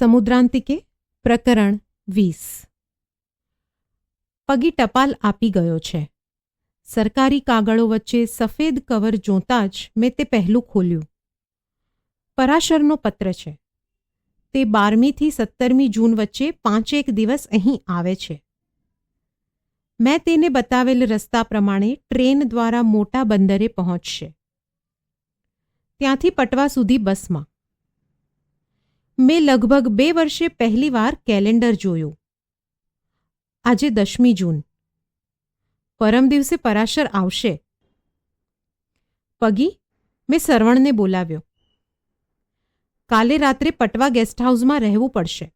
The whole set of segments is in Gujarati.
સમુદ્રાંતિકે પ્રકરણ 20 પગી ટપાલ આપી ગયો છે. સરકારી કાગળો વચ્ચે સફેદ કવર જોતાં જ મેં તે પહેલું ખોલ્યું. પરાશરનો પત્ર છે. તે 12મી થી 17મી જૂન વચ્ચે 5 દિવસ અહીં આવે છે. મેં તેને બતાવેલ રસ્તા પ્રમાણે ટ્રેન દ્વારા મોટા બંદરે પહોંચશે. ત્યાંથી પટવા સુધી બસમાં. મેં લગભગ 2 વર્ષે પહેલીવાર કેલેન્ડર જોયું. આજે 10મી જૂન. પરમ દિવસે પરાશર આવશે. પગી, મેં સરવણને બોલાવ્યો. કાલે રાત્રે પટવા ગેસ્ટ હાઉસમાં રહેવું પડશે.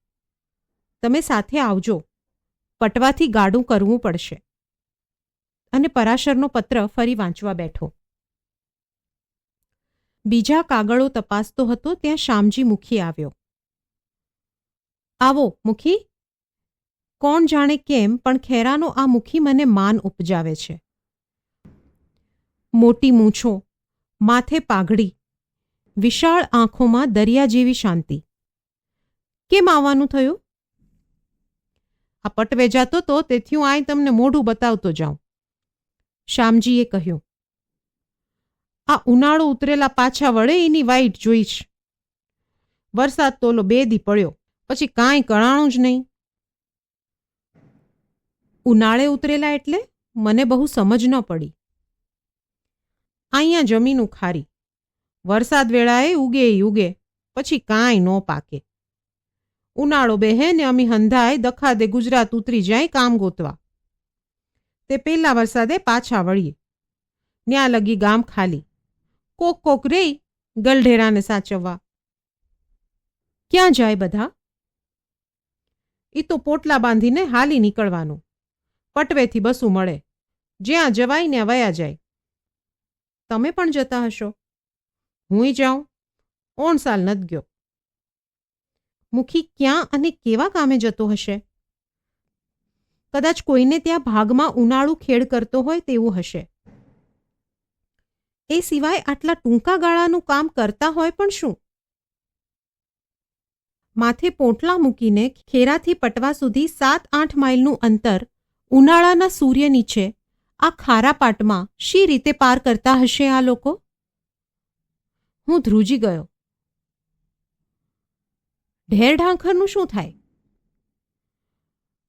તમે સાથે આવજો. પટવાથી ગાડું કરવું પડશે. અને પરાશરનો પત્ર ફરી વાંચવા બેઠો. બીજા કાગળો તપાસતો હતો ત્યાં શામજી મુખી આવ્યો. આવો મુખી. કોણ જાણે કેમ પણ ખેરાનો આ મુખી મને માન ઉપજાવે છે. મોટી મૂછો, માથે પાઘડી, વિશાળ આંખોમાં દરિયા જેવી શાંતિ. કેમ આવવાનું થયું? આ પટવે જાતો તો તેથી હું આય તમને મોઢું બતાવતો જાઉં. શામજીએ કહ્યું. આ ઉનાળો ઉતરેલા પાછા વળે એની વાઈટ જોઈશ. વરસાદ તો ઓલો 2 દી પડ્યો પછી કાંઈ કળાણું જ નહીં. ઉનાળે ઉતરેલા એટલે મને બહુ સમજ ન પડી. અહીંયા જમીનું ખારી. વરસાદ વેળાએ ઉગે પછી કાંઈ ન પાકે. ઉનાળો બેહે ને અમી હંધાય દખાદે ગુજરાત ઉતરી જાય કામ ગોતવા. તે પેલા વરસાદે પાછા વળીએ. ન્યા લગી ગામ ખાલી. કોક રેય ગલઢેરાને સાચવવા. ક્યાં જાય બધા? એ તો પોટલા બાંધીને હાલી નીકળવાનું. પટવેથી બસું મળે. જ્યાં જવાય ત્યાં વયા જાય. તમે પણ જતા હશો? હુંય જાઉં. ઓણસાલ નથી ગયો. મુખી ક્યાં અને કેવા કામે જતો હશે? કદાચ કોઈને ત્યાં ભાગમાં ઉનાળું ખેડ કરતો હોય તેવું હશે. એ સિવાય આટલા ટૂંકા ગાળાનું કામ કરતા હોય પણ શું? માથે પોટલા મૂકીને ખેરાથી પટવા સુધી 7-8 માઇલનું અંતર ઉનાળાના સૂર્ય નીચે આ ખારા પાટમાં શી રીતે પાર કરતા હશે આ લોકો? હું ધ્રુજી ગયો. ઢેર ઢાંખરનું શું થાય?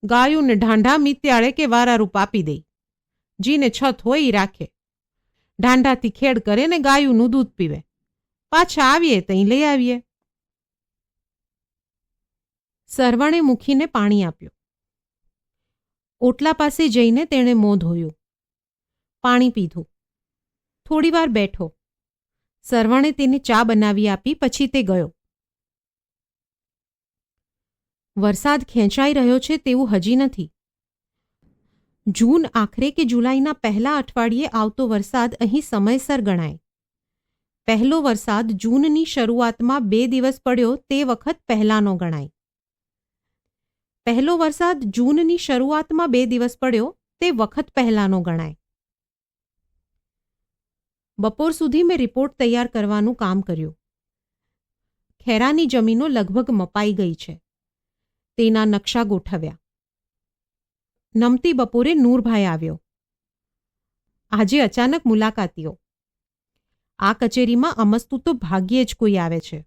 ગાયું ને ઢાંઢા મિત્યાળે કે વારારૂપ આપી દે. જીને છત હોય ઈ રાખે. ઢાંઢાથી ખેડ કરે ને ગાયુંનું દૂધ પીવે. પાછા આવીએ તઈ લઈ આવીએ. સરવણે મુખીને પાણી આપ્યું. ઓટલા પાસે જઈને તેણે મોં ધોયું. પાણી પીધું. થોડીવાર બેઠો. સરવણે તેને ચા બનાવી આપી પછી તે ગયો. વરસાદ ખેંચાઈ રહ્યો છે તેવું હજી નથી. જૂન આખરે કે જુલાઈના પહેલા અઠવાડિયે આવતો વરસાદ અહીં સમયસર ગણાય. પહેલો વરસાદ જૂનની શરૂઆતમાં 2 દિવસ પડ્યો તે વખત પહેલાનો ગણાય. પહેલો વરસાદ જૂનની શરૂઆતમાં 2 દિવસ પડ્યો તે વખત પહેલાનો ગણાય. બપોર સુધી મેં રિપોર્ટ તૈયાર કરવાનું કામ કર્યું. ખેરાની જમીનો લગભગ મપાઈ ગઈ છે. તેના નકશા ગોઠવ્યા. નમતી બપોરે નૂરભાઈ આવ્યો. આજે અચાનક મુલાકાતીઓ. આ કચેરીમાં અમસ્તું તો ભાગ્યે જ કોઈ આવે છે.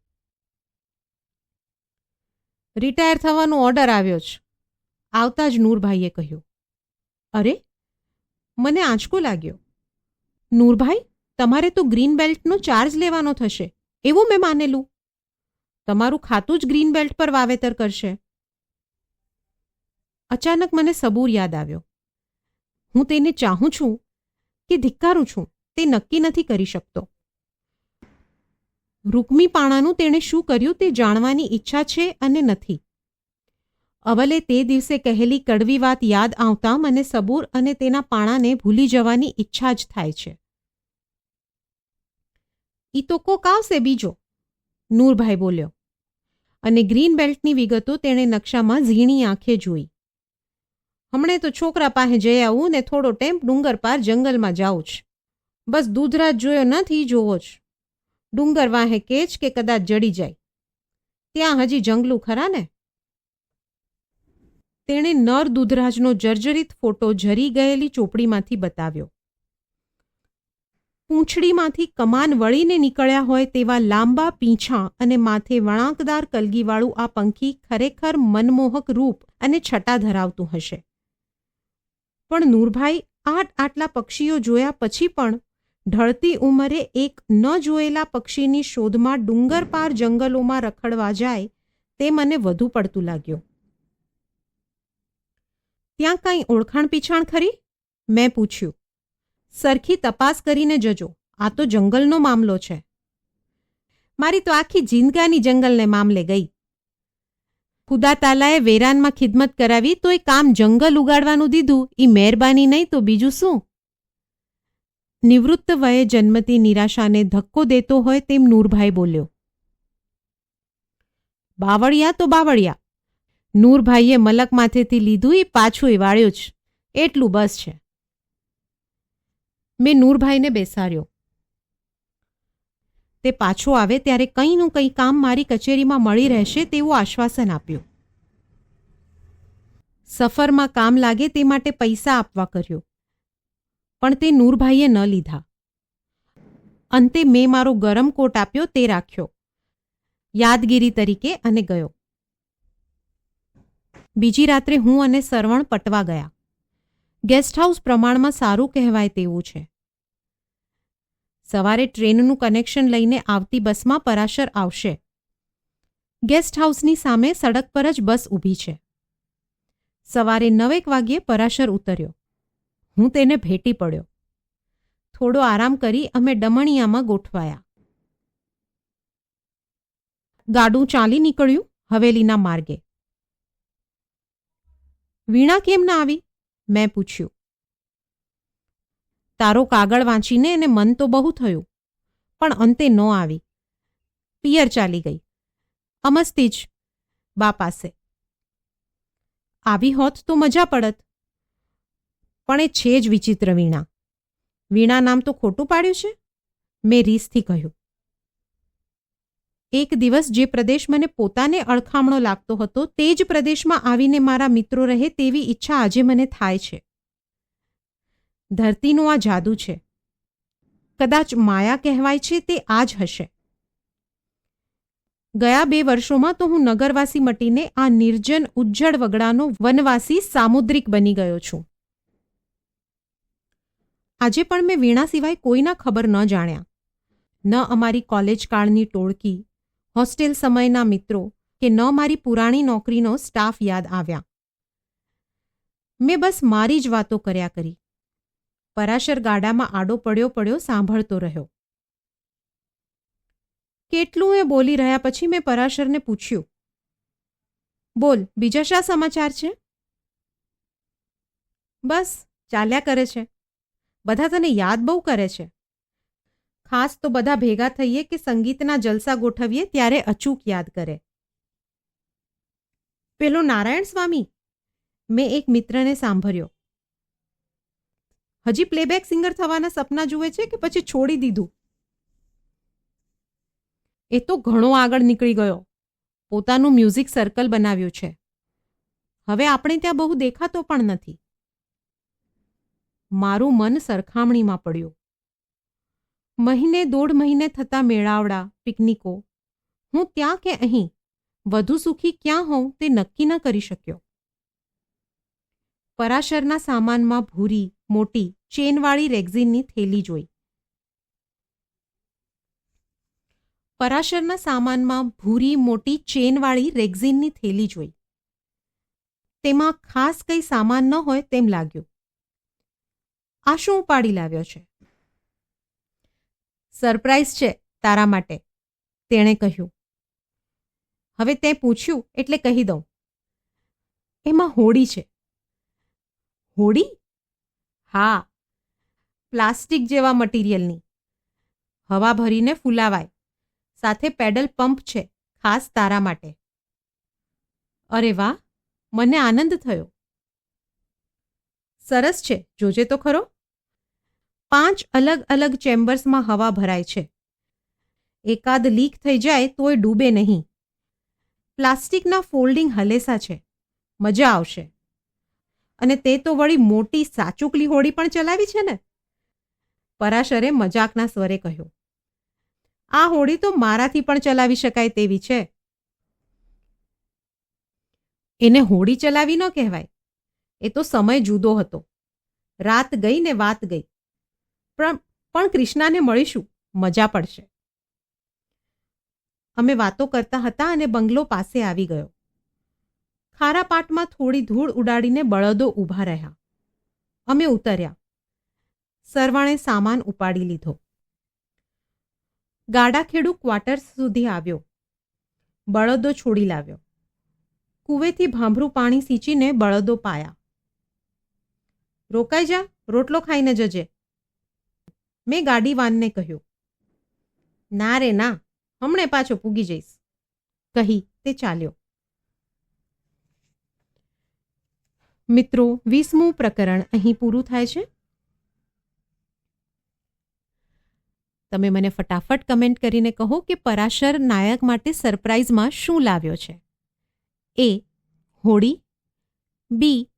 રિટાયર થવાનો ઓર્ડર આવ્યો છે. આવતા જ નૂરભાઈએ કહ્યું. અરે, મને આંચકો લાગ્યો. નૂરભાઈ, તમારે તો ગ્રીન બેલ્ટનો ચાર્જ લેવાનો થશે એવું મેં માનેલું. તમારું ખાતું જ ગ્રીન બેલ્ટ પર વાવેતર કરશે. અચાનક મને સબૂર યાદ આવ્યો. હું તેને ચાહું છું કે ધિક્કારું છું તે નક્કી નથી કરી શકતો. રૂકમી પાણાનું તેણે શું કર્યું તે જાણવાની ઈચ્છા છે અને નથી. અવલે તે દિવસે કહેલી કડવી વાત યાદ આવતા મને સબૂર અને તેના પાણાને ભૂલી જવાની ઈચ્છા જ થાય છે. ઈ તો કોક આવશે બીજો, નૂરભાઈ બોલ્યો. અને ગ્રીન બેલ્ટની વિગતો તેણે નકશામાં ઝીણી આંખે જોઈ. હમણે તો છોકરા પાસે જઈ આવું ને થોડો ટેમ્પ ડુંગર પાર જંગલમાં જાઉં જ. બસ દૂધરાજ જોયો નથી જોવો જ. ડુંગર વાહે કેચ કે કદાચ જડી જાય. ત્યાં હજી જંગલું ખરા ને? તેણે નર દૂધરાજનો જર્જરિત ફોટો ઝરી ગયેલી ચોપડીમાંથી બતાવ્યો. પૂંછડીમાંથી કમાન વળીને નીકળ્યા હોય તેવા લાંબા પીંછા અને માથે વળાંકદાર કલગીવાળું આ પંખી ખરેખર મનમોહક રૂપ અને છટા ધરાવતું હશે. પણ નૂરભાઈ આટલા પક્ષીઓ જોયા પછી પણ ઢળતી ઉંમરે એક ન જોયેલા પક્ષીની શોધમાં ડુંગર પાર જંગલોમાં રખડવા જાય તે મને વધુ પડતું લાગ્યું. ત્યાં કાંઈ ઓળખાણ પીછાણ ખરી? મેં પૂછ્યું. સરખી તપાસ કરીને જજો, આ તો જંગલનો મામલો છે. મારી તો આખી જિંદગાની જંગલને મામલે ગઈ. ખુદા તાલાએ વેરાનમાં ખિદમત કરાવી તો એ કામ જંગલ ઉગાડવાનું દીધું, એ મહેરબાની નહીં તો બીજું શું? નિવૃત્ત વયે જન્મતી નિરાશાને ધક્કો દેતો હોય તેમ નૂરભાઈ બોલ્યો. બાવળિયા તો બાવળિયા. નૂરભાઈએ મલક માથેથી લીધું એ પાછું એ વાળ્યું જ, એટલું બસ છે. મેં નૂરભાઈને બેસાડ્યો. તે પાછો આવે ત્યારે કંઈનું કંઈ કામ મારી કચેરીમાં મળી રહેશે તેવું આશ્વાસન આપ્યું. સફરમાં કામ લાગે તે માટે પૈસા આપવા કર્યો, પણ તે નૂરભાઈએ ન લીધા. અંતે મેં મારો ગરમ કોટ આપ્યો તે રાખ્યો યાદગીરી તરીકે અને ગયો. બીજી રાત્રે હું અને સરવણ પટવા ગયા. ગેસ્ટ હાઉસ પ્રમાણમાં સારું કહેવાય તેવું છે. સવારે ટ્રેનનું કનેક્શન લઈને આવતી બસમાં પરાશર આવશે. ગેસ્ટ હાઉસની સામે સડક પર જ બસ ઊભી છે. સવારે 9 વાગ્યે પરાશર ઉતર્યો. હું તેને ભેટી પડ્યો. થોડો આરામ કરી અમે ડમણિયામાં ગોઠવાયા. ગાડું ચાલી નીકળ્યું હવેલીના માર્ગે. વીણા કેમ ના આવી? મેં પૂછ્યું. તારો કાગળ વાંચીને એને મન તો બહુ થયું, પણ અંતે ન આવી. પિયર ચાલી ગઈ. અમસ્તી જ બા પાસે. આવી હોત તો મજા પડત. પણ એ છે જ વિચિત્ર વીણા. વીણા નામ તો ખોટું પાડ્યું છે, મેં રીસથી કહ્યું. એક દિવસ જે પ્રદેશ મને પોતાને અળખામણો લાગતો હતો તે જ પ્રદેશમાં આવીને મારા મિત્રો રહે તેવી ઈચ્છા આજે મને થાય છે. ધરતીનું આ જાદુ છે. કદાચ માયા કહેવાય છે તે આ જ હશે. ગયા 2 વર્ષોમાં તો હું નગરવાસી મટીને આ નિર્જન ઉજ્જડ વગડાનો વનવાસી સામુદ્રિક બની ગયો છું. આજે પણ મેં વીણા સિવાય કોઈના ખબર ન જાણ્યા. ન અમારી કોલેજ કાળની ટોળકી, હોસ્ટેલ સમયના મિત્રો કે ન મારી પુરાણી નોકરીનો સ્ટાફ યાદ આવ્યા. મેં બસ મારી જ વાતો કર્યા કરી. પરાશર ગાડામાં આડો પડ્યો સાંભળતો રહ્યો. કેટલું એ બોલી રહ્યા પછી મેં પરાશરને પૂછ્યું, બોલ, બીજા શા સમાચાર છે? બસ ચાલ્યા કરે છે. બધા તને યાદ બહુ કરે છે. ખાસ તો બધા ભેગા થઈએ કે સંગીતના જલસા ગોઠવીએ ત્યારે અચૂક યાદ કરે. પેલો નારાયણ સ્વામી, મેં એક મિત્રને સાંભળ્યો. હજી પ્લેબેક સિંગર થવાના સપના જુએ છે કે પછી છોડી દીધું? એ તો ઘણો આગળ નીકળી ગયો. પોતાનું મ્યુઝિક સર્કલ બનાવ્યું છે. હવે આપણે ત્યાં બહુ દેખાતો પણ નથી. મારું મન સરખામણીમાં પડ્યું. મહિને 1.5 મહિને થતા મેળાવડા, પિકનિકો, હું ત્યાં કે અહીં વધુ સુખી ક્યાં હોઉં તે નક્કી ન કરી શક્યો. પરાશરના સામાનમાં ભૂરી, મોટી, ચેનવાળી રેક્ઝિનની થેલી જોઈ. પરાશરના સામાનમાં ભૂરી, મોટી, ચેનવાળી રેક્ઝિનની થેલી જોઈ. તેમાં ખાસ કંઈ સામાન ન હોય તેમ લાગ્યું. આ શું ઉપાડી લાવ્યો છે? સરપ્રાઈઝ છે તારા માટે, તેણે કહ્યું. હવે તે પૂછ્યું એટલે કહી દઉં. એમાં હોડી છે. હોડી? હા, પ્લાસ્ટિક જેવા મટીરિયલની. હવા ભરીને ફૂલાવાય. સાથે પેડલ પંપ છે, ખાસ તારા માટે. અરે વાહ, મને આનંદ થયો. સરસ છે, જોજે તો ખરો. 5 અલગ અલગ ચેમ્બર્સમાં હવા ભરાય છે. એકાદ લીક થઈ જાય તોય ડૂબે નહીં. પ્લાસ્ટિકના ફોલ્ડિંગ હલેસા છે, મજા આવશે. અને તે તો વળી મોટી સાચુકલી હોડી પણ ચલાવી છે ને. પરાશરે મજાકના સ્વરે કહ્યું. આ હોડી તો મારાથી પણ ચલાવી શકાય તેવી છે. એને હોડી ચલાવી ન કહેવાય, એ તો સમય જુદો હતો. રાત ગઈ ને વાત ગઈ. પણ કૃષ્ણાને મળીશું, મજા પડશે. અમે વાતો કરતા હતા અને બંગલો પાસે આવી ગયો. ખારા પાટમાં થોડી ધૂળ ઉડાડીને બળદો ઊભા રહ્યા. અમે ઉતર્યા. સરવાણે સામાન ઉપાડી લીધો. ગાડાખેડુ ક્વાર્ટર્સ સુધી આવ્યો. બળદો છોડી લાવ્યો. કૂવેથી ભાંભરું પાણી સિંચીને બળદો પાયા. રોકાઈ જા, રોટલો ખાઈને જજે, મેં ગાડીવાનને કહ્યું. ના રે ના, હમણે પાછો પૂગી જઈશ, કહી તે ચાલ્યો. મિત્રો, 20મું પ્રકરણ અહીં પૂરું થાય છે. તમે મને ફટાફટ કમેન્ટ કરીને કહો કે પરાશર નાયક માટે સરપ્રાઇઝમાં શું લાવ્યો છે. એ. હોડી, બી.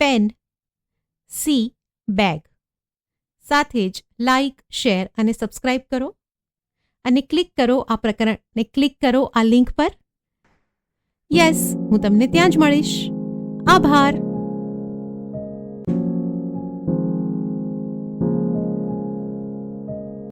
Pen, C. બેગ. સાથે જ લાઇક, શેર અને સબસ્ક્રાઇબ કરો અને ક્લિક કરો આ પ્રકરણને, ક્લિક કરો આ લિંક પર. યસ, હું તમને ત્યાં જ મળીશ. આભાર.